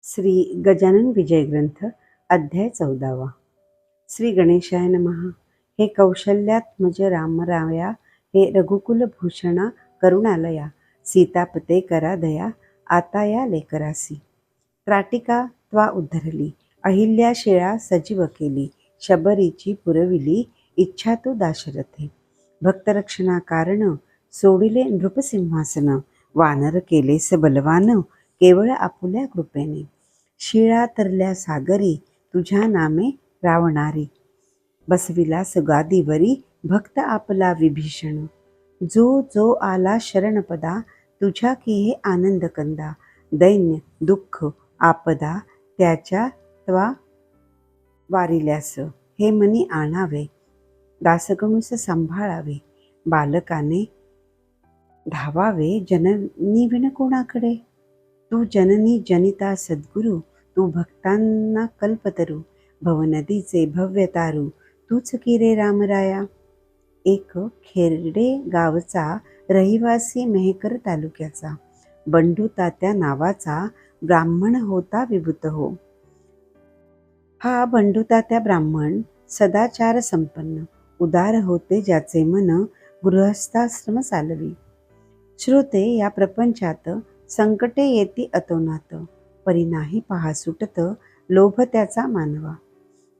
श्री गजानन विजय ग्रंथ अध्याय 14. श्री गणेशाय नमः. हे कौशल्यात्मज रामराया, हे रघुकुल भूषणा करुणालया, सीतापते करा दया, आता या लेकरासी. त्राटिका त्वा उद्धरली, अहिल्या शेळा सजीव केली, शबरीची पुरविली इच्छा तू दाशरथे. भक्तरक्षणा कारण सोडिले नृपसिंहासन, वानर केले बलवान केवळ आपुल्या कृपेने. शिळा तरल्या सागरी तुझ्या नामे रावणारी, बसविला सुगादीवरी भक्त आपला विभीषण. जो जो आला शरणपदा, तुझ्या की हे आनंद कंदा. दैन्य दुःख आपदा त्याच्या त्वा वारिल्यास, हे मनी आणावे दासगणूस सांभाळावे. बालकाने धावावे जननी विण कोणाकडे. तू जननी जनिता सद्गुरु, तू भक्तांना कल्पतरू. भवनदीचे भव्य तारू, तूच की रे रामराया. एक खेरडे गावचा रहिवासी मेहकर तालुक्याचा, बंडू तात्या नावाचा ब्राह्मण होता विभूत हो. हा बंडू तात्या ब्राह्मण सदाचार संपन्न, उदार होते ज्याचे मन गृहस्थाश्रम चालवी. श्रोते, या प्रपंचात संकटे येती अतोनात, परी नाही पहा सुटत लोभ त्याचा मानवा.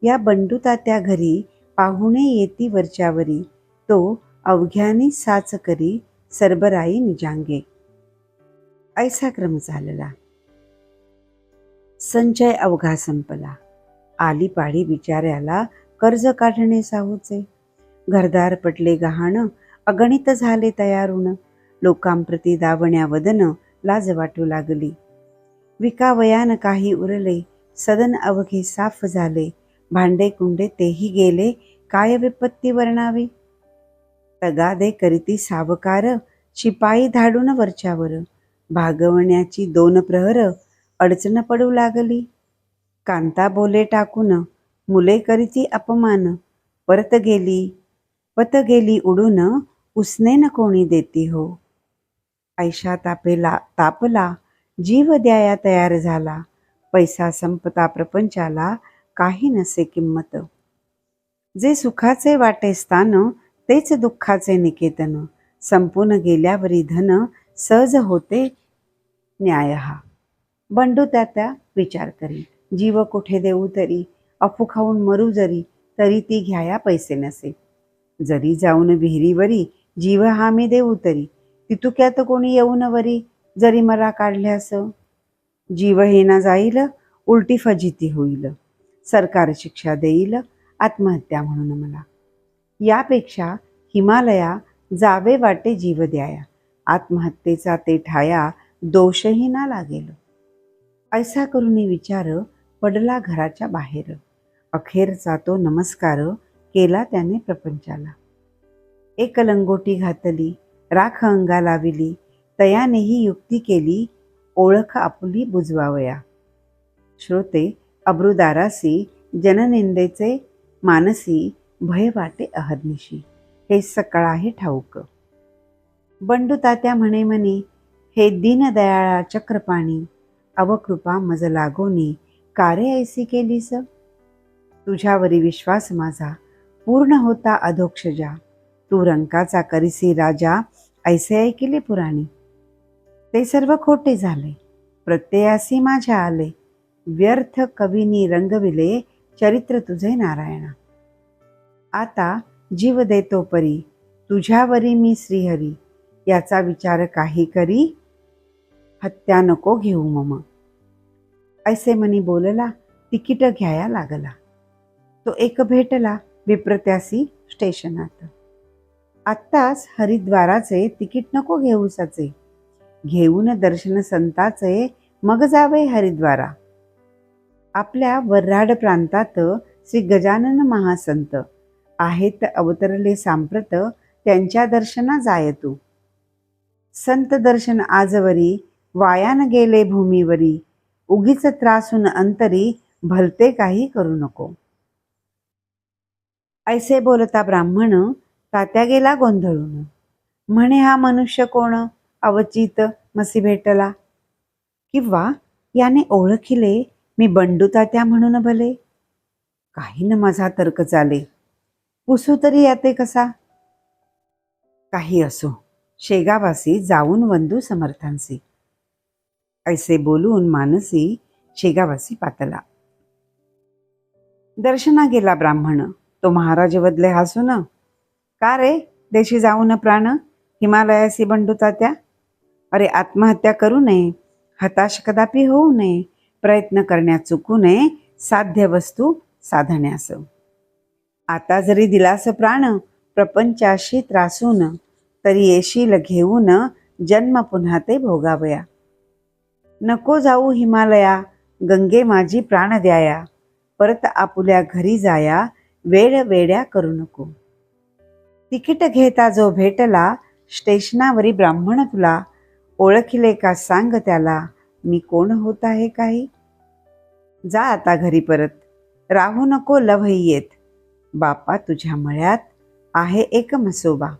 या बंडू तात्या घरी पाहुणे येती वरच्यावरी, तो अवघ्यानी साच करी सरबराई निजांगे. ऐसा क्रम चालला. संचय अवघा संपला. आली पाळी बिचाऱ्याला कर्ज काढणे साहूचे. घरदार पटले गहाण, अगणित झाले तयारून. लोकांप्रती दावण्या वदन लाज वाटू लागली. विकावयान काही उरले, सदन अवघे साफ झाले. भांडे कुंडे तेही गेले, काय विपत्ती वर्णावी. तगादे करीती सावकार, शिपाई धाडून वरच्यावर. भागवण्याची 2 प्रहर, अडचण पडू लागली. कांता बोले टाकून, मुले करीती अपमान. परत गेली उडून, उसने न कोणी देती हो. ऐशा तापला, जीव द्याया तयार झाला. पैसा संपता प्रपंचाला, काही नसे किंमत. जे सुखाचे वाटे स्थान, तेच दुःखाचे निकेतन. संपून गेल्यावरी धन, सहज होते न्याय हा. बंडू त्याचा विचार करी, जीव कुठे देऊ तरी. अफू खाऊन मरू जरी, तरी ती घ्याया पैसे नसे. जरी जाऊन विहिरीवरी, जीव हा मी देऊ तरी. तितुक्यात कोणी येऊन वरी, जरी मला काढल्यास. जीव हे ना जाईल, उलटी फजिती होईल. सरकार शिक्षा देईल, आत्महत्या म्हणून मला. यापेक्षा हिमालया जावे वाटे जीव द्याया. आत्महत्येचा ते ठाया, दोषही ना लागेल. ऐसा करून विचार पडला घराच्या बाहेर. अखेरचा तो नमस्कार केला त्याने प्रपंचाला. एक लंगोटी घातली, राख अंगा लाविली. तयानेही युक्ती केली, ओळख आपुली बुजवावया. श्रोते, अब्रुदारासी जननिंदेचे मानसी, भय वाटे अहर्निशी. हे सकळ आहे ठाऊक. बंडू तात्या म्हणे म्हणे, हे दीनदयाळा चक्रपाणी. अवकृपा मज लागोनी, कारे ऐसी केलीस. तुझ्यावरी विश्वास माझा, पूर्ण होता अधोक्षजा. तू रंकाचा करिसी राजा, ऐसे ऐकिले पुराणी. ते सर्व खोटे झाले, प्रत्ययासी माझ्या आले. व्यर्थ कवीनी रंगविले, चरित्र तुझे नारायणा. आता जीव देतो परी, तुझ्यावरी मी श्रीहरी. याचा विचार काही करी, हत्या नको घेऊ मम. ऐसे मनी बोलला, तिकीट घ्याया लागला. तो एक भेटला विप्रत्यासी स्टेशनात. आत्ताच हरिद्वाराचे तिकीट नको घेऊसाचे. घेऊन दर्शन संताचे, मग जावे हरिद्वारा. आपल्या वर्राड प्रांतात श्री गजानन महासंत आहेत अवतरले सांप्रत, त्यांच्या दर्शना जाय तू. संत दर्शन आजवरी, वायान गेले भूमीवरी. उगीच त्रासून अंतरी, भलते काही करू नको. ऐसे बोलता ब्राह्मण तात्या गेला गोंधळून. म्हणे, हा मनुष्य कोण, अवचित मसी भेटला. किंवा याने ओळखिले मी बंडू तात्या म्हणून भले. काही न माझा तर्क चाले, पुसू तरी याते कसा. काही असो, शेगावासी जाऊन वंदू समर्थांसी. ऐसे बोलून मानसी शेगावासी पातला. दर्शना गेला ब्राह्मण, तो महाराज बदले हसून. का रे देशी जाऊन प्राण, हिमालयासी बंडू तात्या. अरे आत्महत्या करू नये, हताश कदापि होऊ नये, प्रयत्न करण्यात चुकू नये, साध्य वस्तू साधण्यास. आता जरी दिलास प्राण प्रपंचाशी त्रासून, तरी येशील घेऊन जन्म पुन्हा ते भोगावया. नको जाऊ हिमालया, गंगे माझी प्राण द्याया, परत आपुल्या घरी जाया, वेळ वेड्या करू नको. तिकीट घेता जो भेटला, स्टेशनावरी ब्राह्मण तुला, ओळखिले का सांग त्याला, मी कोण होत आहे काही. जा आता घरी परत, राहू नको लव्ह येत, बापा तुझ्या मळ्यात आहे एक म्हसोबा.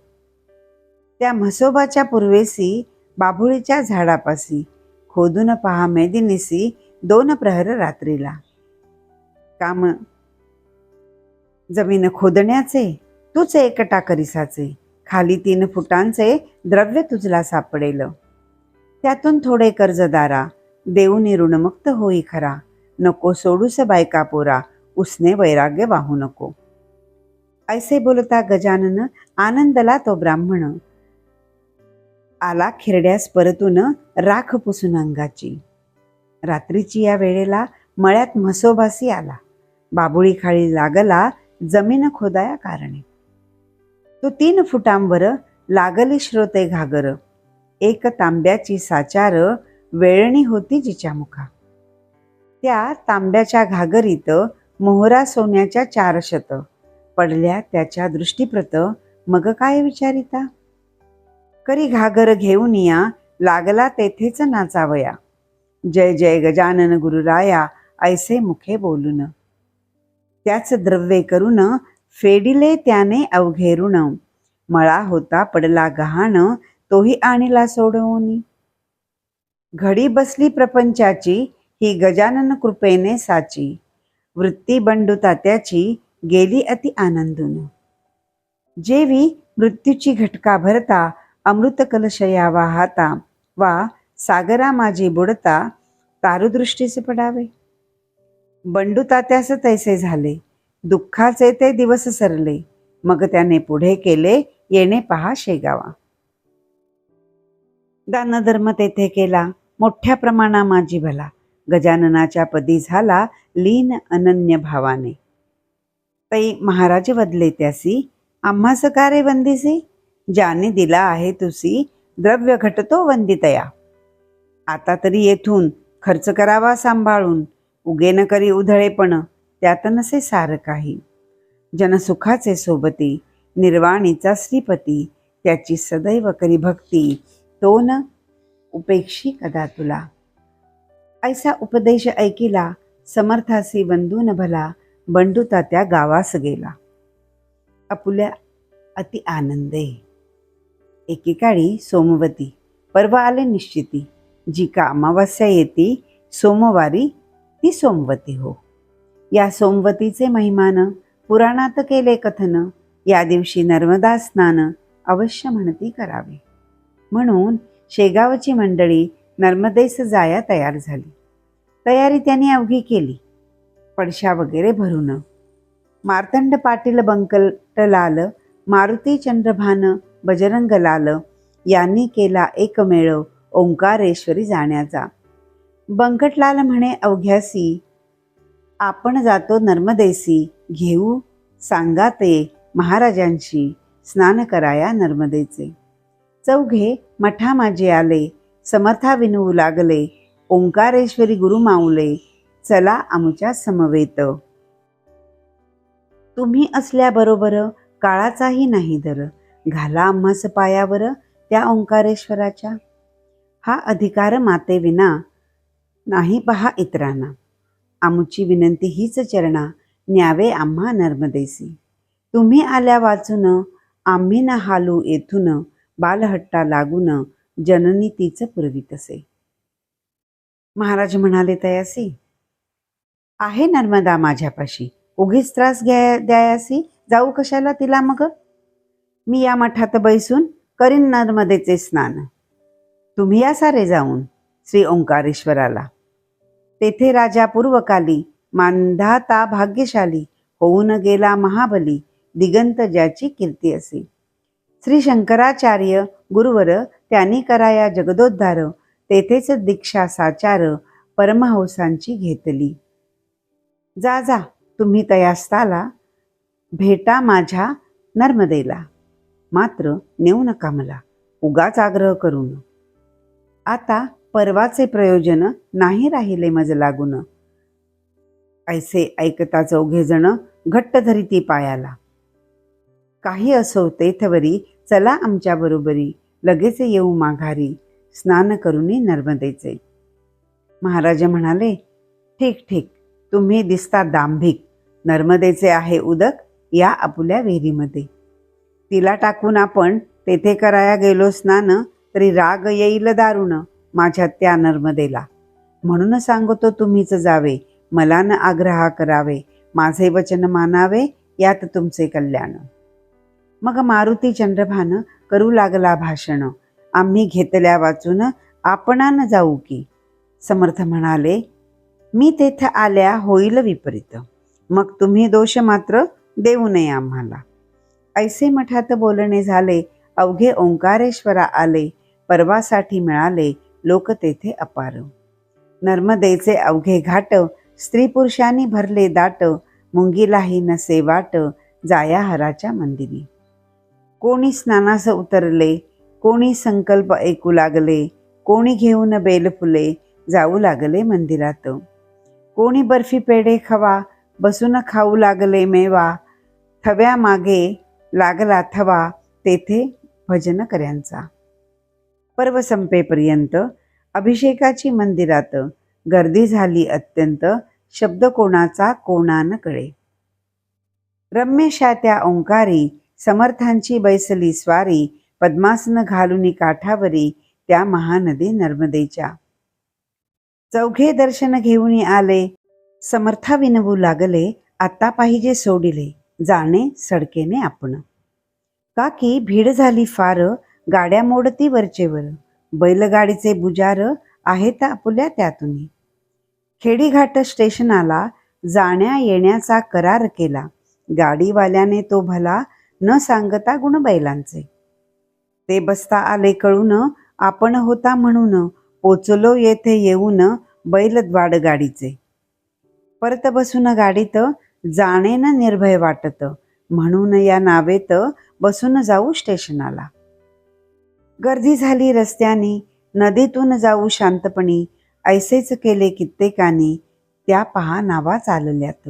त्या म्हसोबाच्या पूर्वेसी बाभुळीच्या झाडापासी, खोदून पहा मेदिनीसी 2 प्रहर रात्रीला. काम जमीन खोदण्याचे तूच एकटा करिसाचे, खाली 3 फुटांचे द्रव्य तुझला सापडेल. त्यातून थोडे कर्जदारा, देऊनी ऋणमुक्त होई खरा, नको सोडूस बायका पोरा, उसने वैराग्य वाहू नको. ऐसे बोलता गजानन आनंदला तो ब्राह्मण, आला खिरड्यास परतून राख पुसून अंगाची. रात्रीची या वेळेला मळ्यात म्हसोबासी आला, बाबुळी खाली लागला जमीन खोदाया कारणे. तो 3 फुटांवर लागली श्रोते घागर, एक तांब्याची साचार वेळणी होती जिच्या मुखा. त्या तांब्याच्या घागरीत मोहरा सोन्याच्या 400 पडल्या त्याच्या दृष्टीप्रत, मग काय विचारिता. करी घागर घेऊन या, लागला तेथेच नाचावया. जय जय गजानन गुरुराया, ऐसे मुखे बोलून. त्याच द्रव्ये करून फेडिले त्याने अवघे ऋण, मळा होता पडला गहाण, तोही आणला सोडवून. घडी बसली प्रपंचाची, ही गजानन कृपेने साची, वृत्ती बंडू तात्याची गेली अति आनंदून. जेवी मृत्यूची घटका भरता, अमृत कलश यावा हाता, वा सागरा माझी बुडता, तारुदृष्टीस पडावे. बंडू तात्यास तैसे झाले, दुःखाचे ते दिवस सरले, मग त्याने पुढे केले येणे पहा शेगावा. दानधर्म तेथे केला, मोठ्या प्रमाणा माझी भला, गजाननाच्या पदी झाला लीन अनन्य भावाने. तै महाराज वदले त्यासी, आम्हास का रे वंदिसी, ज्याने दिला आहे तुसी, द्रव्य घटतो वंदितया. आता तरी येथून खर्च करावा सांभाळून, उगे न करी उधळेपण, त्यात नसे सार काही. जनसुखाचे सोबती, निर्वाणीचा श्रीपती, त्याची सदैव करी भक्ती, तो न उपेक्षी कदा तुला. ऐसा उपदेश ऐकिला, समर्थासी बंधून भला, बंडू तात्या गावास गेला आपुल्या अति आनंदे. एकेकाळी सोमवती, पर्व आले निश्चिती, जी का अमावास्या येती, सोमवारी ती सोमवती हो. या सोमवतीचे महिमान पुराणात केले कथन, या दिवशी नर्मदा स्नान अवश्य म्हणती करावे. म्हणून शेगावची मंडळी नर्मदेस जाया तयार झाली. तयारी त्यांनी अवघी केली, पडशा वगैरे भरून. मार्तंड पाटील बंकटलाल, मारुती चंद्रभान बजरंगलाल यांनी केला एकमेळ ओंकारेश्वरी जाण्याचा. बंकटलाल म्हणे अवघ्यासी, आपण जातो नर्मदेसी, घेऊ सांगा ते महाराजांशी, स्नान कराया नर्मदेचे. चौघे मठा माझे आले, समर्था विनवू लागले, ओंकारेश्वरी गुरु माऊले, चला आमुच्या समवेत. तुम्ही असल्याबरोबर काळाचाही नाही दर, घाला आम्हास पायावर त्या ओंकारेश्वराच्या. हा अधिकार माते विना नाही पहा इतरांना, आमुची विनंती हीच चरणा, न्यावे आम्हा नर्मदेसी. तुम्ही आल्या वाचून, आम्ही न हालू येथून, बालहट्टा लागून, जननी तीच पुरवीतसे. महाराज म्हणाले तयासी, आहे नर्मदा माझ्यापाशी, उगीच त्रास द्यायासी जाऊ कशाला तिला मग. मी या मठात बैसून करीन नर्मदेचे स्नान. तुम्ही या सारे जाऊन श्री ओंकारेश्वराला. तेथे राजा पूर्वकाली मांधाता भाग्यशाली, होऊन गेला महाबली, दिगंत ज्याची कीर्ती असे. श्री शंकराचार्य गुरुवर त्यांनी कराया जगदोद्धार, तेथेच दीक्षा साचार परमहंसांची घेतली. जा जा तुम्ही तयास्ताला, भेटा माझ्या नर्मदेला. मात्र नेऊ नका मला उगाच आग्रह करून. आता परवाचे प्रयोजन नाही राहिले मज लागून. ऐसे ऐकता चौघे जण घट्ट धरिती पायाला. काही असो तेथवरी, चला आमच्या बरोबरी, लगेच येऊ माघारी, स्नान करुनी नर्मदेचे. महाराज म्हणाले, ठीक ठीक, तुम्ही दिसता दांभिक. नर्मदेचे आहे उदक या आपुल्या विहिरीमध्ये. तिला टाकून आपण तेथे कराया गेलो स्नान, तरी राग येईल दारुण माझ्या त्या नर्मदेला. म्हणून सांगतो तुम्हीच जावे, मला न आग्रह करावे, माझे वचन मानावे, यात तुमचे कल्याण. मग मारुती चंद्रभान करू लागला भाषण, आम्ही घेतल्या वाचून आपणान जाऊ की. समर्थ म्हणाले, मी तेथे आल्या होईल विपरीत, मग तुम्ही दोष मात्र देऊ नये आम्हाला. ऐसे मठात बोलणे झाले, अवघे ओंकारेश्वरा आले, परवासाठी मिळाले लोक तेथे अपार. नर्मदेचे अवघे घाट, स्त्री पुरुषांनी भरले दाट, मुंगीलाही नसे वाट, जाया हराच्या मंदिरी. कोणी स्नानास उतरले, कोणी संकल्प ऐकू लागले, कोणी घेऊन बेलफुले जाऊ लागले मंदिरात. कोणी बर्फी पेढे खवा, बसून खाऊ लागले मेवा, थव्या मागे लागला थवा तेथे भजन कर्यांचा. पर्व संपेपर्यंत अभिषेकाची मंदिरात गर्दी झाली अत्यंत, शब्द कोणाचा कोणा न कळे. रम्यशा त्या ओंकारी, समर्थांची बैसली स्वारी, पद्मासन घालुनी काठावरी त्या महानदी नर्मदेच्या. चौघे दर्शन घेऊन आले, समर्था विनवू लागले, आता पाहिजे सोडिले, जाणे सडकेने आपण. का की भीड झाली फार, गाड्या मोडती वरचेवर, बैलगाडीचे बुजार आहेत आपुल्या त्यातून. खेडीघाट स्टेशनाला जाण्या येण्याचा करार केला, गाडीवाल्याने तो भला न सांगता गुण बैलांचे. ते बसता आले कळून, आपण होता म्हणून, पोचलो येथे येऊन बैलद्वाड गाडीचे. परत बसून गाडीत जाणेन निर्भय वाटत, म्हणून या नावेत बसून जाऊ स्टेशनाला. गर्दी झाली रस्त्यानी, नदीतून जाऊ शांतपणी, ऐसेच केले कित्येकानी, त्या पहा नावा चालल्यात.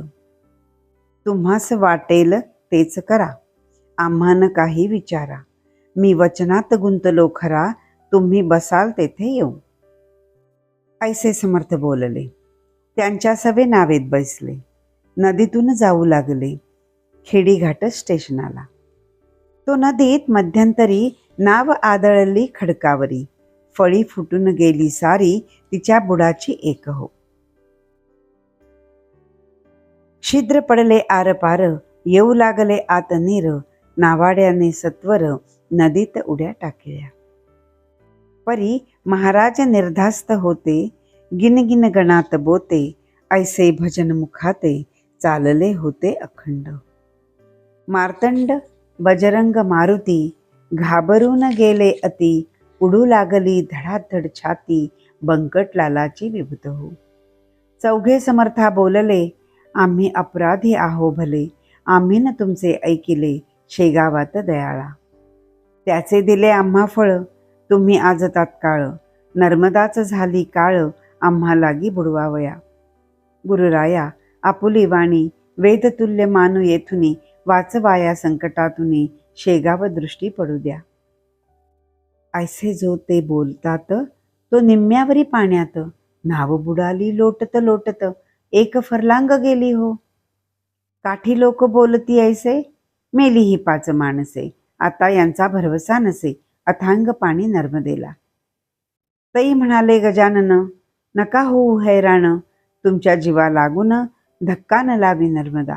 तुम्हास वाटेल तेच करा, आम्हान काही विचारा, मी वचनात गुंतलो खरा, तुम्ही बसाल तेथे येऊ. ऐसे समर्थ बोलले, त्यांच्या सवे नावेत बैसले, नदीतून जाऊ लागले खेडीघाट स्टेशनाला. तो नदीत मध्यंतरी नाव आदळली खडकावरी, फळी फुटून गेली सारी तिच्या बुडाची एक हो. छिद्र पडले आरपार, येऊ लागले आत नीर, नावाड्याने सत्वर नदीत उड्या टाकल्या. परी महाराज निर्धास्त होते, गिनगिन गणात बोते, ऐसे भजन मुखाते चालले होते अखंड. मार्तंड बजरंग मारुती घाबरून गेले अति, उडू लागली धडाधड छाती, बंकट लालाची विभूत हो. चौघे समर्था बोलले, आम्ही अपराधी आहो भले, आम्ही न तुमचे ऐकिले शेगावात दयाळा. त्याचे दिले आम्हा फळ, तुम्ही आज तात्काळ, नर्मदाच झाली काळ, आम्हा लागी बुडवावया. गुरुराया आपुली वाणी, वेदतुल्य मानू येथुनी, वाचवाया संकटातुनी, शेगाव दृष्टी पडू द्या. ऐसे जो ते बोलतात, तो निम्म्यावरी पाण्यात, नाव बुडाली लोटत लोटत, एक फरलांग गेली हो. काठी लोक बोलती ऐसे, मेली ही 5 माणसे, आता यांचा भरवसा नसे, अथांग पाणी नर्मदेला. तई म्हणाले गजानन, नका होऊ हैराण, तुमच्या जीवा लागून धक्का न लावी नर्मदा.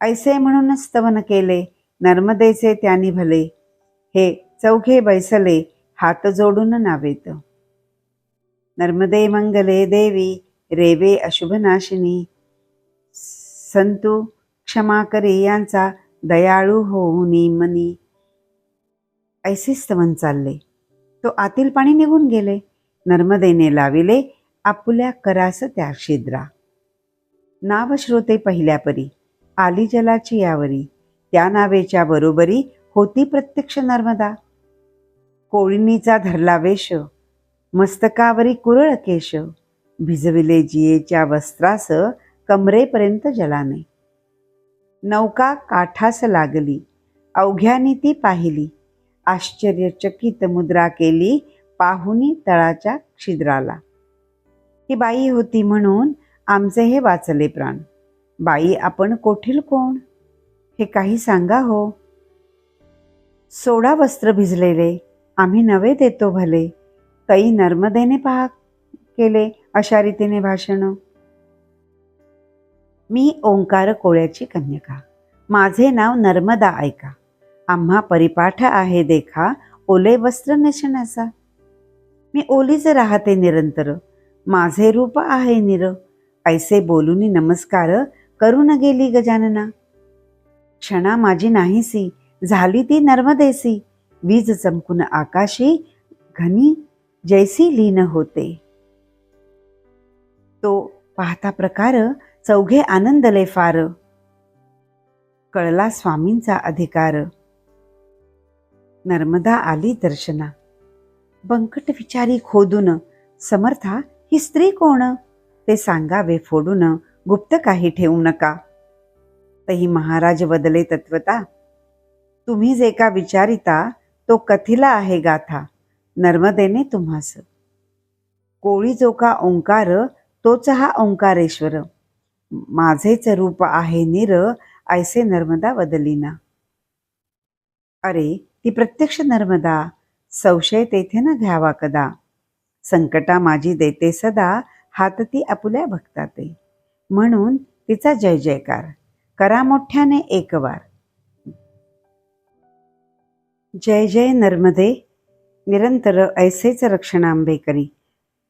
ऐसे म्हणून स्तवन केले नर्मदेचे त्यांनी भले, हे चौघे बैसले हात जोडून नावेत. नर्मदे मंगले देवी, रेवे अशुभनाशिनी, संतू क्षमा करे यांचा दयाळू होऊनी मनी. ऐसे स्तवन चालले, तो आतील पाणी निघून गेले. नर्मदेने लाविले आपुल्या करास त्या छिद्रा. नाव श्रोते पहिल्या परी, आली जलाची यावरी, त्या नावेच्या बरोबरी होती प्रत्यक्ष नर्मदा. कोळिनीचा धरला वेश, मस्तकावरी कुरळ केश, भिजविले जियेच्या वस्त्रास कमरेपर्यंत जलाने. नौका काठास लागली, अवघ्यानी ती पाहिली, आश्चर्यचकित मुद्रा केली पाहुनी तळाच्या छिद्राला. ही बाई होती म्हणून आमचे हे वाचले प्राण. बाई आपण कोठील कोण, हे काही सांगा हो. सोडा वस्त्र भिजलेले, आम्ही नवे देतो भले, तई नर्मदेने पहा केले अशा रीतीने भाषण. मी ओंकार कोळ्याची कन्यका, माझे नाव नर्मदा ऐका. आम्हा परिपाठ आहे देखा, ओले वस्त्र नेसण्याचा. मी ओलीच राहते निरंतर, माझे रूप आहे निर. ऐसे बोलूनी नमस्कार करून गेली गजानना. क्षणा माझी नाहीसी, झाली ती नर्मदेसी. वीज चमकून आकाशी, घनी जैसी लीन होते. तो पाहता प्रकार चौघे आनंदले फार, कळला स्वामींचा अधिकार. नर्मदा आली दर्शना, बंकट विचारी खोदून, समर्था ही स्त्री कोण, ते सांगावे फोडून, गुप्त काही ठेवू नका. तही महाराज बदले तत्वता, तुम्ही जे का विचारिता, तो कथिला आहे गाथा नर्मदेने तुम्हास. कोळी जो का ओंकार, तोच हा ओंकारेश्वर. माझेच रूप आहे निर, ऐसे नर्मदा बदलिना. अरे ती प्रत्यक्ष नर्मदा, संशय तेथे न घ्यावा कदा. संकटा माझी देते सदा, हात ती आपुल्या भक्ताते. म्हणून तिचा जय जयकार करा मोठ्याने एकवार. जय जय नर्मदे, निरंतर ऐसेच रक्षणांबे करी.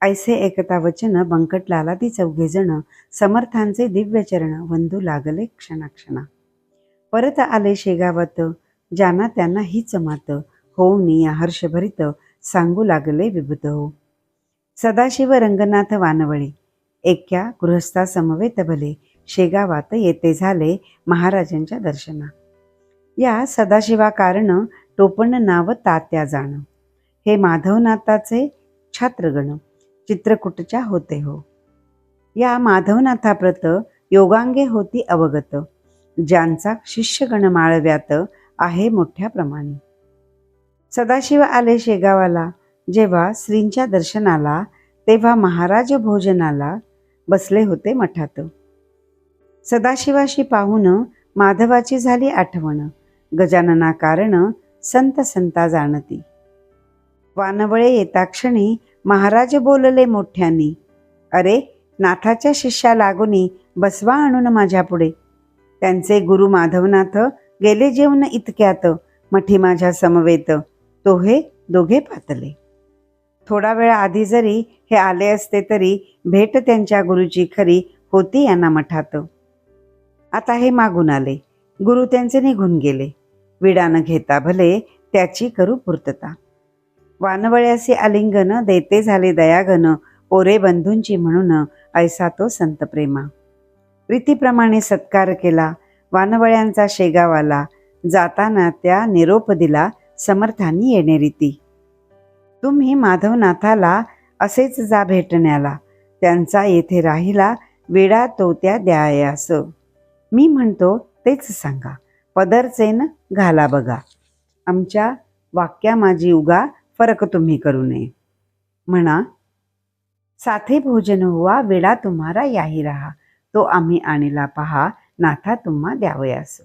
ऐसे एकता वचन बंकटलाला ती चौघेजण, समर्थांचे दिव्य चरण वंदू लागले क्षणाक्षणा. परत आले शेगावात, ज्यांना त्यांना हीच मात. होऊनी या हर्षभरित, सांगू लागले विभूत हो. सदाशिव रंगनाथ वानवळे, एक्या गृहस्था समवेत भले. शेगावात येते झाले महाराजांच्या दर्शना. या सदाशिवा कारण टोपण नाव तात्या जाण. हे माधवनाथाचे छात्रगण, चित्रकूटच्या होते हो. या माधवनाथाप्रत योगांगे होती अवगत, ज्यांचा शिष्यगण माळव्यात आहे मोठ्या प्रमाणे. सदाशिव आले शेगावाला, जेव्हा श्रींच्या दर्शनाला, तेव्हा महाराज भोजनाला बसले होते मठात. सदाशिवाशी पाहून माधवाची झाली आठवण, गजानना कारण संत संता जाणती. वानवळे येता क्षणी महाराज बोलले मोठ्यानी, अरे नाथाच्या शिष्या लागुनी बसवा आणून माझ्या पुढे. त्यांचे गुरु माधवनाथ गेले जेवण इतक्यात, मठी माझ्या समवेत तो हे दोघे पातले. थोडा वेळ आधी जरी हे आले असते तरी भेट त्यांच्या गुरुची खरी होती यांना मठात. आता हे मागून आले, गुरु त्यांचे निघून गेले. विडा न घेता भले त्याची करू पूर्तता. वानवळ्यासी आलिंगन देते झाले दयाघन, पोरे बंधूंची म्हणून ऐसा तो संत प्रेमा. रीतीप्रमाणे सत्कार केला वानवळ्यांचा शेगावाला, जाताना त्या निरोप दिला समर्थांनी येणे रीती. तुम्ही माधवनाथाला असेच जा भेटण्याला, त्यांचा येथे राहिला वेडा तो त्या द्यायास. मी म्हणतो तेच सांगा, पदरचेन घाला बघा. आमच्या वाक्या माझी उगा फरक तुम्ही करू नये. म्हणा साथे भोजन हुआ, वेडा तुम्हारा याही रहा. तो आम्ही आणला पहा, नाथा तुम्हा द्यावयास.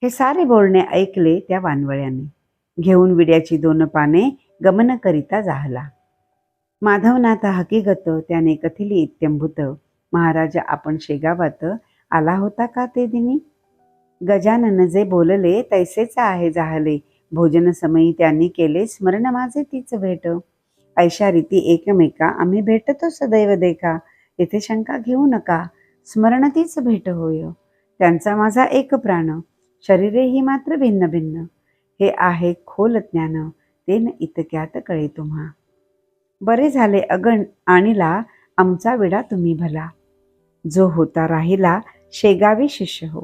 हे सारे बोलणे ऐकले त्या वानवळ्याने. घेऊन विड्याची 2 पाने गमन करिता जाहला. माधवनाथ हकीकत त्याने कथिली इत्यंभूत. महाराज आपण शेगावात आला होता का ते दिनी? गजानन जे बोलले तैसेच आहे जाहले. भोजन समयी त्यांनी केले स्मरण माझे तीच भेट. ऐशा रीती एकमेका आम्ही भेटतो सदैव देखा. येथे शंका घेऊ नका, स्मरण तीच भेट होय. त्यांचा माझा एक प्राण, शरीरे ही मात्र भिन्न भिन्न. हे आहे खोल ज्ञान, ते न इतक्यात कळे तुम्हा. बरे झाले अगण आणिला आमचा विडा तुम्ही भला. जो होता राहिला शेगावी शिष्य हो.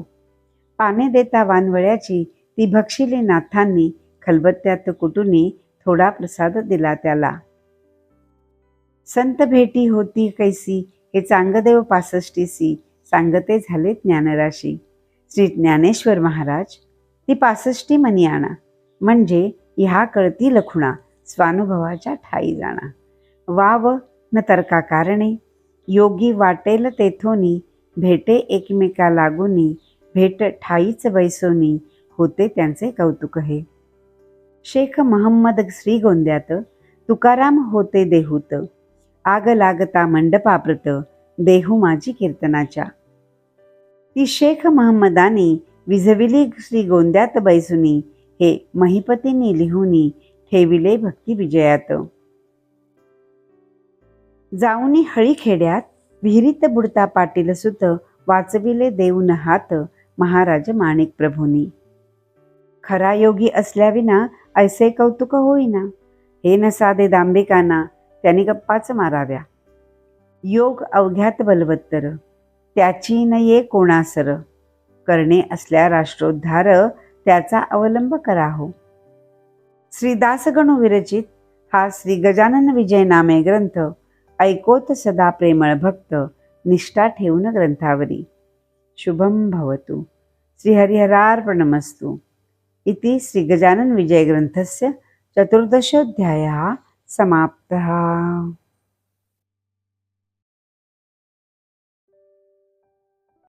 पाने देता वानवळ्याची ती भक्षिली नाथांनी. खलबत्त्यात कुटुनी थोडा प्रसाद दिला त्याला. संत भेटी होती कैसी हे चांगदेव 65सी. सांगते झाले ज्ञानराशी. श्री ज्ञानेश्वर महाराज ती 65 मनी आणा. म्हणजे ह्या कळती लखुणा स्वानुभवाच्या ठाई जाणा. वाव न तर्का कारणे योगी वाटेल तेथोनी. भेटे एकमेका लागुनी भेट ठाईच बैसोनी. होते त्यांचे कौतुक हे. शेख महम्मद श्रीगोंद्यात तुकाराम होते देहूत. आग लागता मंडपाप्रत देहू माझी कीर्तनाच्या. ती शेख महम्मदानी विझविली श्रीगोंद्यात बैसुनी. हे महिपतींनी लिहुनी ठेविले भक्ती विजयात. जाऊनी हळी खेड्यात विहिरीत बुडता पाटील सुत. वाचविले देऊन हात महाराज माणिक प्रभूनी. खरा योगी असल्याविना ऐसे कौतुक होईना. हे न साधे दांभिकांना त्यांनी गप्पाच माराव्या. योग अवघ्यात बलवत्तर त्याची न ये कोणासर. करणे असल्या राष्ट्रोद्धार त्याचा अवलंब करा हो. श्री दासगणू विरचित हा श्री गजानन विजय नामे ग्रंथ ऐकोत सदा प्रेमळ भक्त. निष्ठा ठेवून ग्रंथावरी. शुभम भवतु. श्रीहरिहरार्पणमस्तु. इति श्री गजानन विजय ग्रंथस्य 14th अध्यायः समाप्तः.